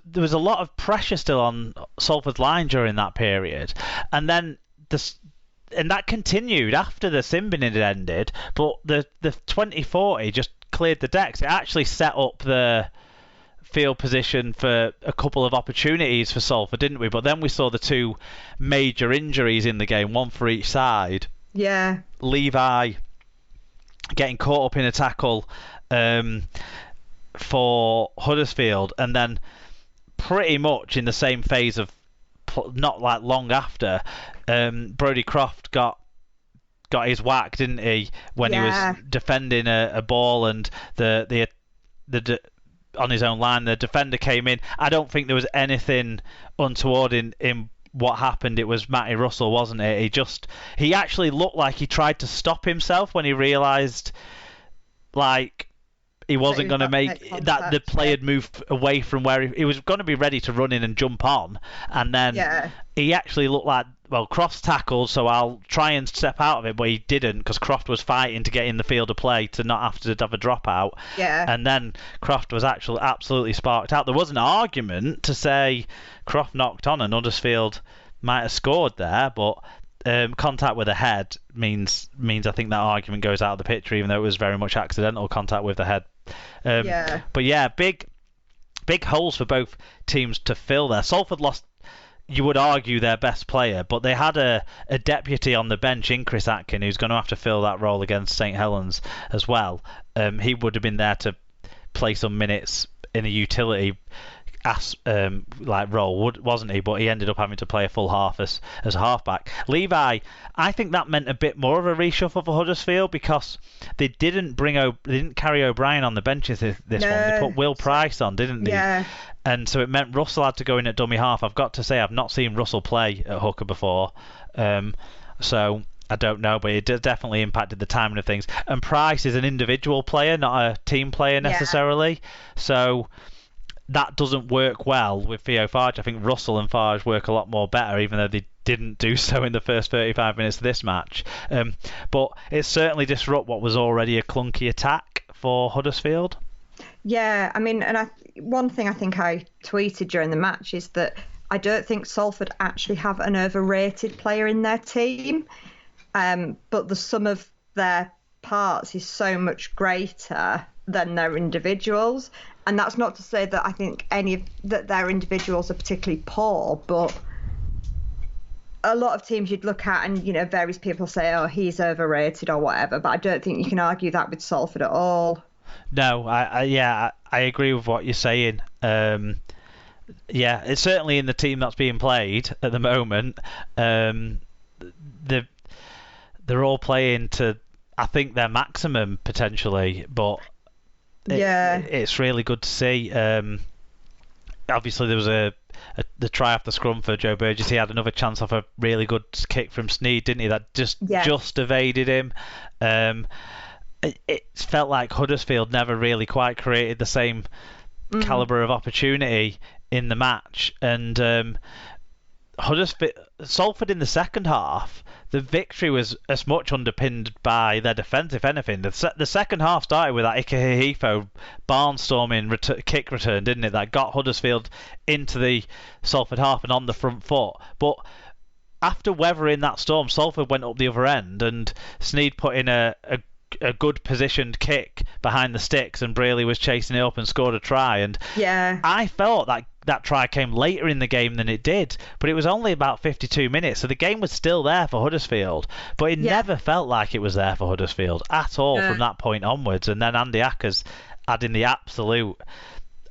there was a lot of pressure still on Salford's line during that period, and then and that continued after the sin bin had ended. But the 2040 just cleared the decks. It actually set up the field position for a couple of opportunities for Salford, didn't we? But then we saw the two major injuries in the game, one for each side. Yeah. Levi getting caught up in a tackle for Huddersfield, and then pretty much in the same phase of not like long after, Brodie Croft got his whack, didn't he, when he was defending a ball, and the on his own line, the defender came in. I don't think there was anything untoward in what happened. It was Matty Russell, wasn't it? He actually looked like he tried to stop himself when he realised like he wasn't going to make that. The play had moved away from where he was going to be ready to run in and jump on, and then he actually looked like, well, Croft's tackled, so I'll try and step out of it, but he didn't, because Croft was fighting to get in the field of play to not have to have a dropout. And then Croft was actually absolutely sparked out. There was an argument to say Croft knocked on and Huddersfield might have scored there, but contact with the head means I think that argument goes out of the picture, even though it was very much accidental contact with the head. But yeah, big holes for both teams to fill there. Salford lost, you would argue, their best player, but they had a deputy on the bench in Chris Atkin, who's going to have to fill that role against St Helens as well. He would have been there to play some minutes in a utility role, wasn't he? But he ended up having to play a full half as a halfback. Levi, I think that meant a bit more of a reshuffle for Huddersfield, because they didn't carry O'Brien on the benches this one. They put Will Price on, didn't they? Yeah. And so it meant Russell had to go in at dummy half. I've got to say, I've not seen Russell play at hooker before, so I don't know, but it definitely impacted the timing of things. And Price is an individual player, not a team player necessarily, so that doesn't work well with Theo Farge. I think Russell and Farge work a lot more better, even though they didn't do so in the first 35 minutes of this match. But it certainly disrupted what was already a clunky attack for Huddersfield. Yeah, I mean, and one thing I think I tweeted during the match is that I don't think Salford actually have an overrated player in their team, but the sum of their parts is so much greater than their individuals. And that's not to say that I think that their individuals are particularly poor, but a lot of teams you'd look at and, various people say, oh, he's overrated or whatever, but I don't think you can argue that with Salford at all. No, I agree with what you're saying. It's certainly in the team that's being played at the moment. They're all playing to, I think, their maximum potentially, but it's really good to see. Obviously, there was the try off the scrum for Joe Burgess. He had another chance off a really good kick from Sneed, didn't he? That just evaded him. It felt like Huddersfield never really quite created the same calibre of opportunity in the match, and Salford in the second half, the victory was as much underpinned by their defence, if anything. The second half started with that Ikehefo barnstorming kick return, didn't it? That got Huddersfield into the Salford half and on the front foot. But after weathering that storm, Salford went up the other end, and Sneed put in a good positioned kick behind the sticks, and Braley was chasing it up and scored a try. And I felt that try came later in the game than it did, but it was only about 52 minutes, so the game was still there for Huddersfield, but it never felt like it was there for Huddersfield at all from that point onwards. And then Andy Ackers adding the absolute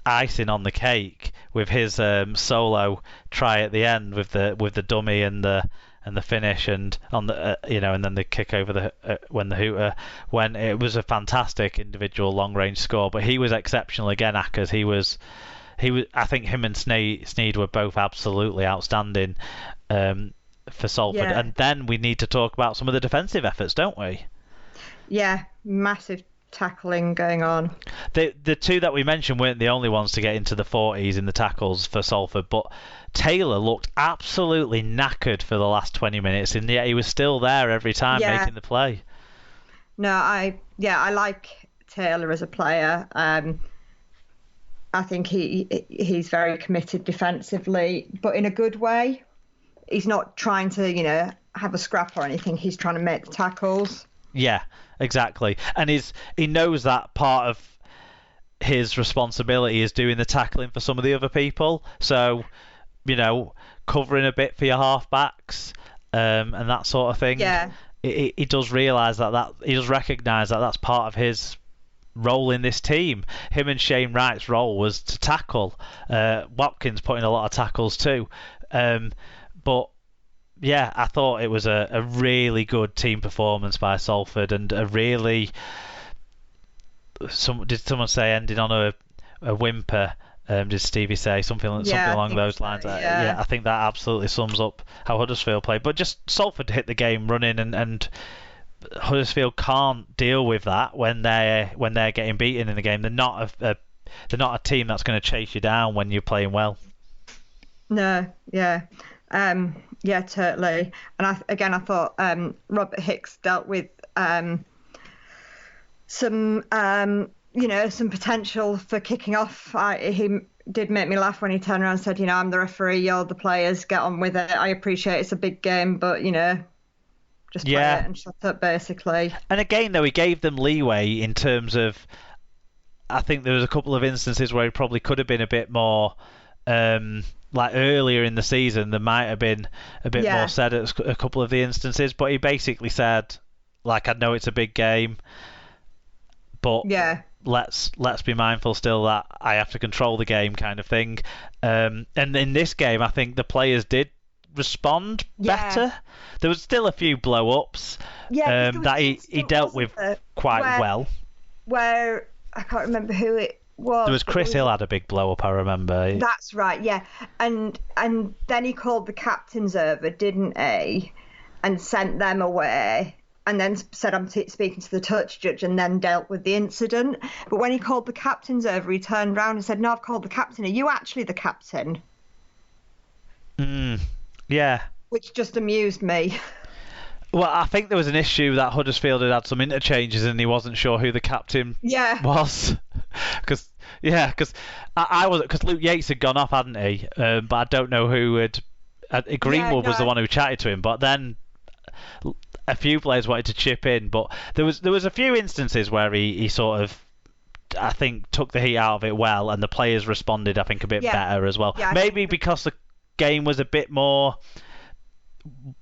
icing on the cake with his solo try at the end with the dummy and the finish, and on the and then the kick over the when the hooter went. It was a fantastic individual long range score, but he was exceptional again. Ackers, he was I think him and Sneed were both absolutely outstanding for Salford. And then we need to talk about some of the defensive efforts, don't we? Yeah, massive tackling going on. The two that we mentioned weren't the only ones to get into the 40s in the tackles for Salford, but Taylor looked absolutely knackered for the last 20 minutes, and yet he was still there every time making the play. No, I like Taylor as a player. I think he's very committed defensively, but in a good way. He's not trying to, have a scrap or anything. He's trying to make the tackles. Yeah, exactly. And he knows that part of his responsibility is doing the tackling for some of the other people. So, covering a bit for your halfbacks and that sort of thing. Yeah. He does realise that he does recognise that that's part of his role in this team. Him and Shane Wright's role was to tackle. Watkins put in a lot of tackles too. But yeah, I thought it was a really good team performance by Salford, and a really did someone say ending on a whimper? Did Stevie say something along those lines? Yeah. I think that absolutely sums up how Huddersfield played. But just Salford hit the game running, and Huddersfield can't deal with that when they're getting beaten in the game. They're not a team that's going to chase you down when you're playing well. No, yeah. Yeah, totally. And I thought Robert Hicks dealt with some potential for kicking off. He did make me laugh when he turned around and said, I'm the referee, you're the players, get on with it. I appreciate it's a big game, but, just play it and shut up, basically. And again, though, he gave them leeway in terms of, I think there was a couple of instances where he probably could have been a bit more... like earlier in the season, there might have been a bit more said at a couple of the instances, but he basically said, I know it's a big game, but let's be mindful still that I have to control the game, kind of thing. And in this game, I think the players did respond better. There was still a few blow-ups that he dealt with quite well. Where I can't remember who it was. There was Chris Hill had a big blow-up, I remember. That's right, yeah. And then he called the captains over, didn't he? And sent them away. And then said, I'm speaking to the touch judge, and then dealt with the incident. But when he called the captains over, he turned round and said, no, I've called the captain. Are you actually the captain? Yeah. Which just amused me. Well, I think there was an issue that Huddersfield had some interchanges and he wasn't sure who the captain was. Because Luke Yates had gone off, hadn't he? But I don't know who had... Greenwood was the one who chatted to him, but then a few players wanted to chip in. But there was a few instances where he sort of, I think, took the heat out of it well, and the players responded, I think, a bit better as well. Yeah, maybe because the game was a bit more...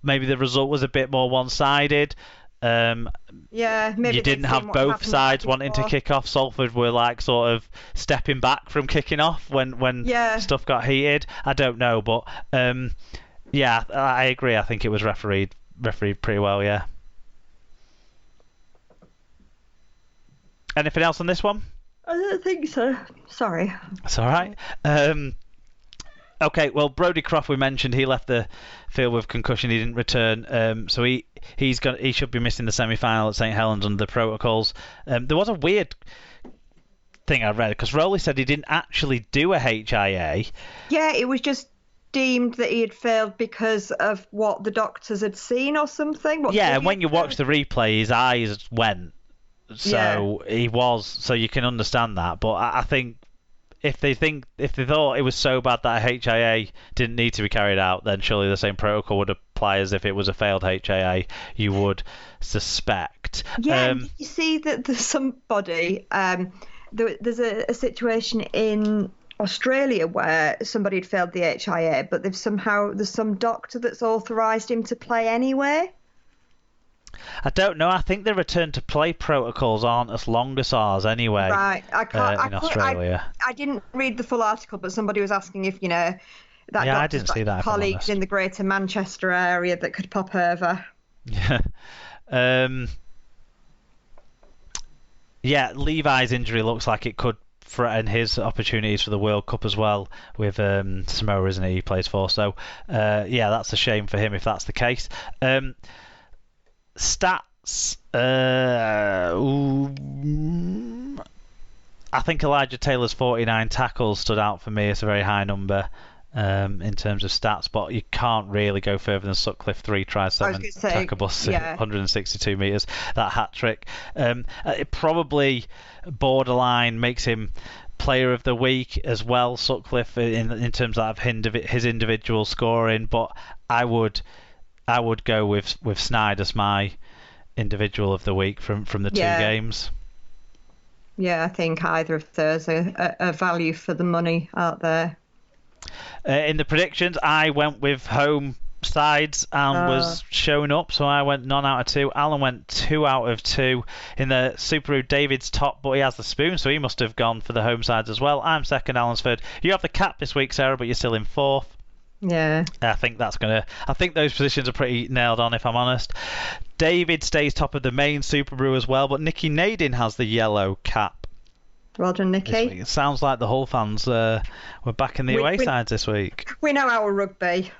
Maybe the result was a bit more one-sided. Maybe you didn't have both sides wanting to kick off. Salford were sort of stepping back from kicking off when stuff got heated. I don't know, but I agree. I think it was refereed pretty well. Yeah. Anything else on this one? I don't think so. Sorry. It's all right. Okay, well, Brodie Croft, we mentioned, he left the field with concussion. He didn't return, so he should be missing the semi-final at St Helens under the protocols. There was a weird thing I read, because Rowley said he didn't actually do a HIA. Yeah, it was just deemed that he had failed because of what the doctors had seen or something. And when you watch the replay, his eyes went, so he was. So you can understand that, but I think. If they thought it was so bad that a HIA didn't need to be carried out, then surely the same protocol would apply as if it was a failed HIA, you would suspect. Yeah, did you see that there's somebody, there's a situation in Australia where somebody had failed the HIA, but there's some doctor that's authorised him to play anyway? I don't know. I think the return to play protocols aren't as long as ours anyway. Right. Australia. I didn't read the full article, but somebody was asking if that I didn't see that. Colleagues in the Greater Manchester area that could pop over. Yeah. Levi's injury looks like it could threaten his opportunities for the World Cup as well. With Samoa, isn't he plays for? So that's a shame for him if that's the case. Stats. I think Elijah Taylor's 49 tackles stood out for me. It's a very high number in terms of stats, but you can't really go further than Sutcliffe. 3 tries, 7 tackle busts, 162 metres. That hat trick. It probably borderline makes him player of the week as well, Sutcliffe, in terms of his individual scoring. But I would go with Sneyd as my individual of the week from the two games. Yeah, I think either of those are a value for the money out there. In the predictions, I went with home sides and was showing up, so I went none out of two. Alan went 2 out of 2. In the Subaru, David's top, but he has the spoon, so he must have gone for the home sides as well. I'm second, Alan's third. You have the cap this week, Sarah, but you're still in fourth. Yeah. I think those positions are pretty nailed on, if I'm honest. David stays top of the main Subaru as well, but Nicky Nadin has the yellow cap. Well done, Nicky. It sounds like the Hull fans were back in the away sides this week. We know our rugby.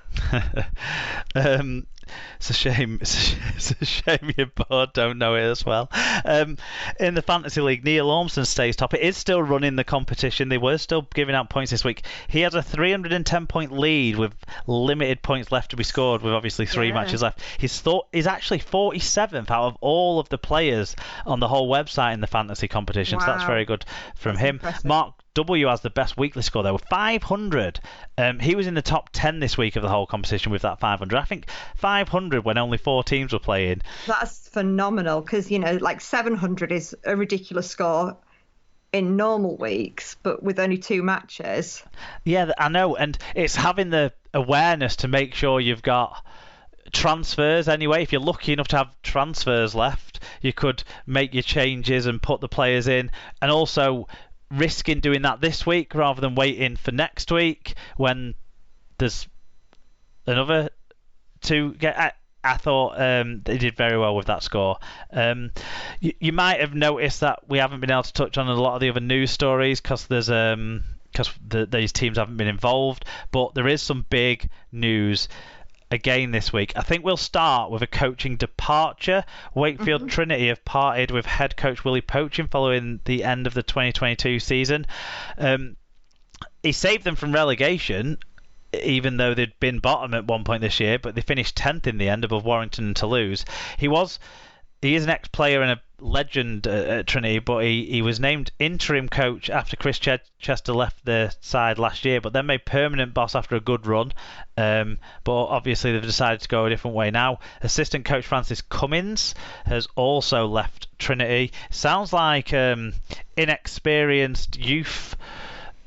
It's a shame. It's a shame your board don't know it as well. In the Fantasy League, Neil Ormston stays top. It is still running the competition. They were still giving out points this week. He has a 310-point lead with limited points left to be scored, with obviously 3 matches left. He's actually 47th out of all of the players on the whole website in the fantasy competition. Wow. So that's very good from him. Impressive. Mark W has the best weekly score though, 500. He was in the top 10 this week of the whole competition with that 500. I think 500 when only 4 teams were playing. That's phenomenal, because like 700 is a ridiculous score in normal weeks, but with only 2 matches. Yeah, I know, and it's having the awareness to make sure you've got transfers anyway. If you're lucky enough to have transfers left, you could make your changes and put the players in, and also risking doing that this week rather than waiting for next week when there's another 2 get. I thought they did very well with that score. You might have noticed that we haven't been able to touch on a lot of the other news stories because these teams haven't been involved, but there is some big news again this week. I think we'll start with a coaching departure. Wakefield Trinity have parted with head coach Willie Poaching following the end of the 2022 season. He saved them from relegation, even though they'd been bottom at one point this year, but they finished 10th in the end above Warrington and Toulouse. He is an ex-player and a legend at Trinity, but he was named interim coach after Chris Chester left the side last year, but then made permanent boss after a good run. But obviously they've decided to go a different way now. Assistant coach Francis Cummins has also left Trinity. Sounds like inexperienced youth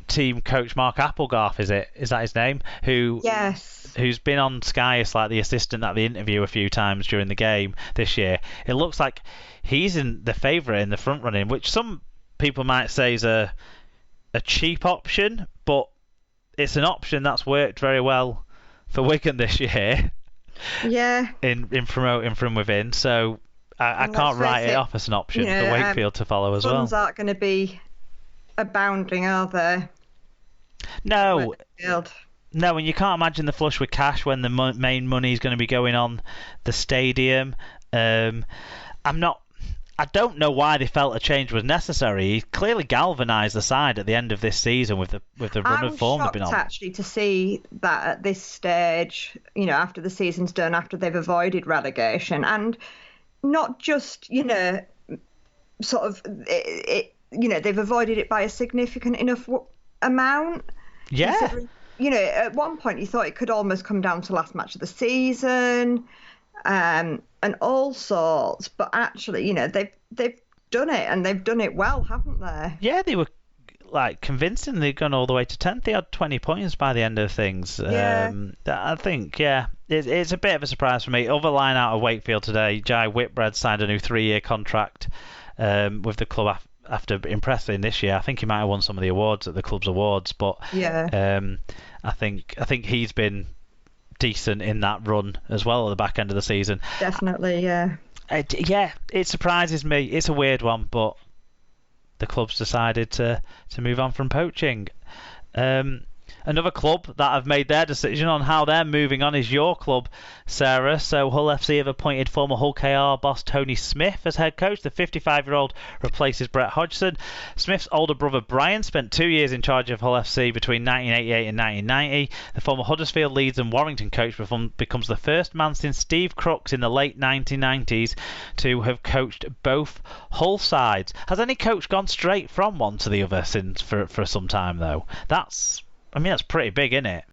team coach Mark Applegarth, is that his name? Who's been on Sky as like the assistant at the interview a few times during the game this year. It looks like he's in the favourite in the front running, which some people might say is a cheap option, but it's an option that's worked very well for Wigan this year. Yeah. In promoting from within, so I can't write it off as an option for Wakefield to follow as well. Funds aren't going to be abounding, are they? No, and you can't imagine the flush with cash when the main money is going to be going on the stadium. I don't know why they felt a change was necessary. He clearly galvanised the side at the end of this season with the run of form they've been on. I'm shocked actually to see that at this stage, after the season's done, after they've avoided relegation, and not just sort of they've avoided it by a significant enough amount. Yeah. At one point you thought it could almost come down to last match of the season, and all sorts. But actually, they've done it, and they've done it well, haven't they? Yeah, they were like convincing. They've gone all the way to 10th. They had 20 points by the end of things. Yeah. I think, it's a bit of a surprise for me. Other line out of Wakefield today, Jai Whitbread signed a new 3-year contract with the club after impressing this year. I think he might have won some of the awards at the club's awards, but I think he's been decent in that run as well at the back end of the season. Definitely, yeah. It surprises me. It's a weird one, but the club's decided to move on from poaching. Another club that have made their decision on how they're moving on is your club, Sarah. So Hull FC have appointed former Hull KR boss Tony Smith as head coach. The 55-year-old replaces Brett Hodgson. Smith's older brother Brian spent 2 years in charge of Hull FC between 1988 and 1990. The former Huddersfield, Leeds and Warrington coach becomes the first man since Steve Crooks in the late 1990s to have coached both Hull sides. Has any coach gone straight from one to the other since for some time though? That's pretty big, isn't it?